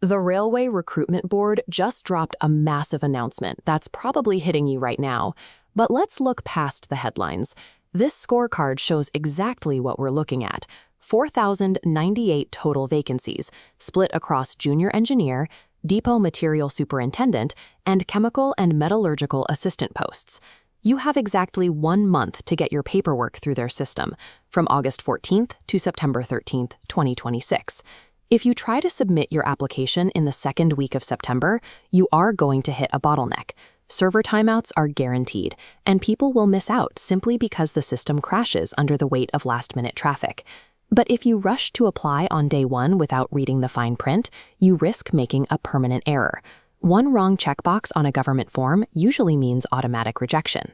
The Railway Recruitment Board just dropped a massive announcement that's probably hitting you right now. But let's look past the headlines. This scorecard shows exactly what we're looking at. 4,098 total vacancies, split across junior engineer, depot material superintendent, and chemical and metallurgical assistant posts. You have exactly 1 month to get your paperwork through their system, from August 14th to September 13th, 2026. If you try to submit your application in the second week of September, you are going to hit a bottleneck. Server timeouts are guaranteed, and people will miss out simply because the system crashes under the weight of last-minute traffic. But if you rush to apply on day one without reading the fine print, you risk making a permanent error. One wrong checkbox on a government form usually means automatic rejection.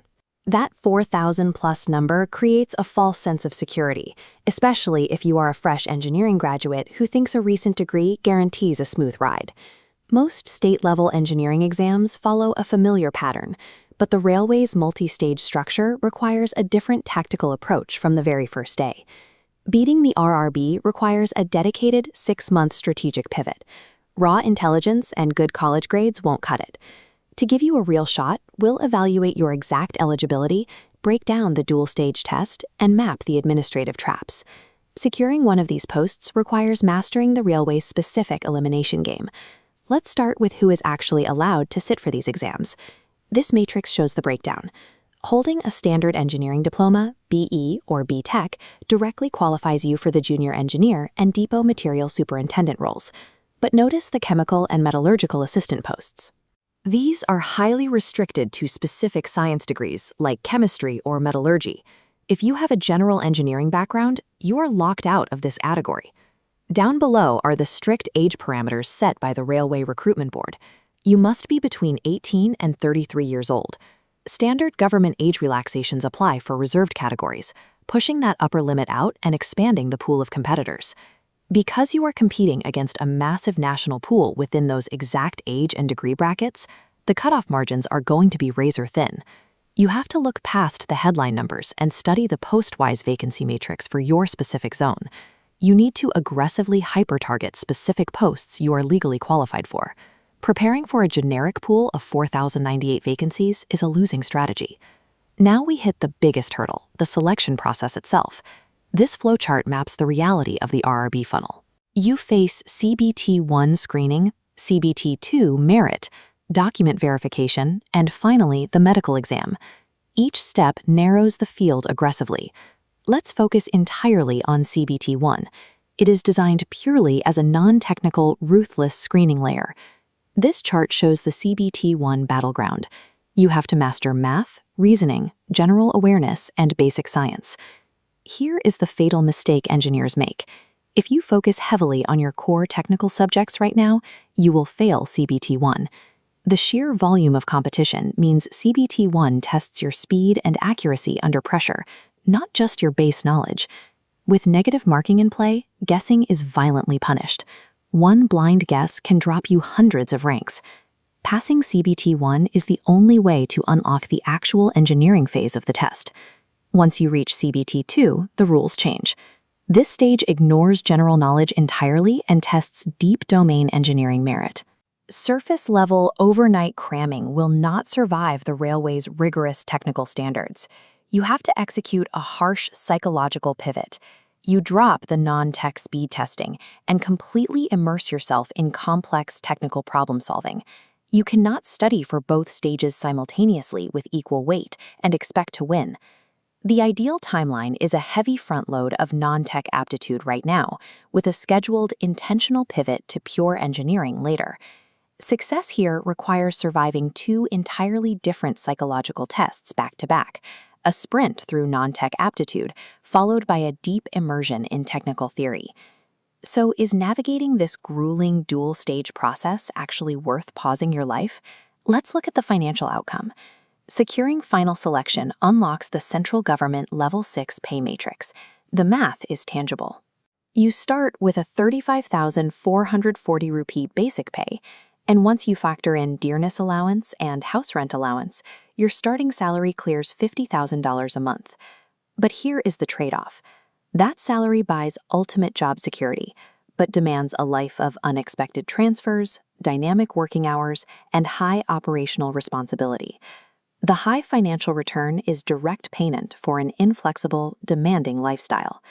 That 4,000+ number creates a false sense of security, especially if you are a fresh engineering graduate who thinks a recent degree guarantees a smooth ride. Most state-level engineering exams follow a familiar pattern, but the railway's multi-stage structure requires a different tactical approach from the very first day. Beating the RRB requires a dedicated 6-month strategic pivot. Raw intelligence and good college grades won't cut it. To give you a real shot, we'll evaluate your exact eligibility, break down the dual-stage test, and map the administrative traps. Securing one of these posts requires mastering the railway's specific elimination game. Let's start with who is actually allowed to sit for these exams. This matrix shows the breakdown. Holding a standard engineering diploma, BE or B.Tech, directly qualifies you for the junior engineer and depot material superintendent roles. But notice the chemical and metallurgical assistant posts. These are highly restricted to specific science degrees like chemistry or metallurgy. If you have a general engineering background, you are locked out of this category. Down below are the strict age parameters set by the Railway Recruitment Board. You must be between 18 and 33 years old. Standard government age relaxations apply for reserved categories, pushing that upper limit out and expanding the pool of competitors. Because you are competing against a massive national pool within those exact age and degree brackets, the cutoff margins are going to be razor thin. You have to look past the headline numbers and study the post-wise vacancy matrix for your specific zone. You need to aggressively hyper-target specific posts you are legally qualified for. Preparing for a generic pool of 4,098 vacancies is a losing strategy. Now we hit the biggest hurdle, the selection process itself. This flowchart maps the reality of the RRB funnel. You face CBT1 screening, CBT2 merit, document verification, and finally the medical exam. Each step narrows the field aggressively. Let's focus entirely on CBT1. It is designed purely as a non-technical, ruthless screening layer. This chart shows the CBT1 battleground. You have to master math, reasoning, general awareness, and basic science. Here is the fatal mistake engineers make. If you focus heavily on your core technical subjects right now, you will fail CBT1. The sheer volume of competition means CBT1 tests your speed and accuracy under pressure, not just your base knowledge. With negative marking in play, guessing is violently punished. One blind guess can drop you hundreds of ranks. Passing CBT1 is the only way to unlock the actual engineering phase of the test. Once you reach CBT2, the rules change. This stage ignores general knowledge entirely and tests deep domain engineering merit. Surface-level overnight cramming will not survive the railway's rigorous technical standards. You have to execute a harsh psychological pivot. You drop the non-tech speed testing and completely immerse yourself in complex technical problem-solving. You cannot study for both stages simultaneously with equal weight and expect to win. The ideal timeline is a heavy front load of non-tech aptitude right now, with a scheduled intentional pivot to pure engineering later. Success here requires surviving 2 entirely different psychological tests back-to-back, a sprint through non-tech aptitude, followed by a deep immersion in technical theory. So is navigating this grueling dual-stage process actually worth pausing your life? Let's look at the financial outcome. Securing final selection unlocks the central government Level 6 pay matrix. The math is tangible. You start with a 35,440 rupee basic pay, and once you factor in dearness allowance and house rent allowance, your starting salary clears $50,000 a month. But here is the trade-off. That salary buys ultimate job security, but demands a life of unexpected transfers, dynamic working hours, and high operational responsibility. The high financial return is direct payment for an inflexible, demanding lifestyle.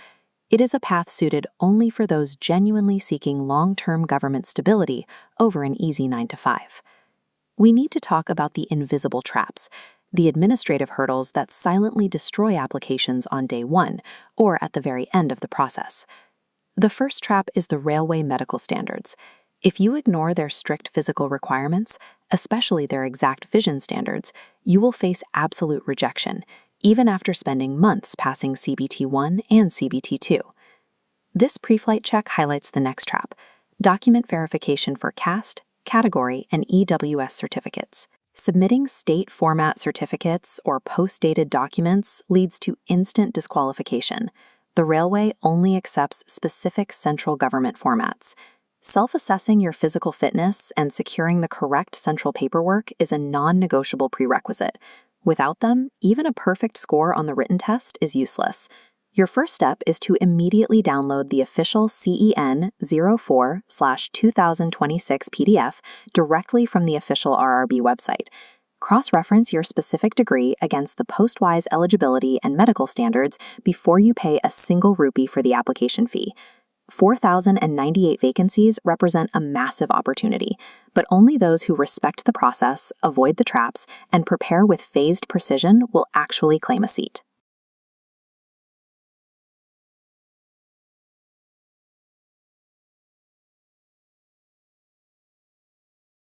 It is a path suited only for those genuinely seeking long-term government stability over an easy 9-to-5. We need to talk about the invisible traps, the administrative hurdles that silently destroy applications on day one or at the very end of the process. The first trap is the railway medical standards. If you ignore their strict physical requirements, especially their exact vision standards, you will face absolute rejection, even after spending months passing CBT-1 and CBT-2. This pre-flight check highlights the next trap: document verification for caste, category, and EWS certificates. Submitting state format certificates or post-dated documents leads to instant disqualification. The railway only accepts specific central government formats. Self-assessing your physical fitness and securing the correct central paperwork is a non-negotiable prerequisite. Without them, even a perfect score on the written test is useless. Your first step is to immediately download the official CEN 04/2026 PDF directly from the official RRB website. Cross-reference your specific degree against the post-wise eligibility and medical standards before you pay a single rupee for the application fee. 4,098 vacancies represent a massive opportunity, but only those who respect the process, avoid the traps, and prepare with phased precision will actually claim a seat.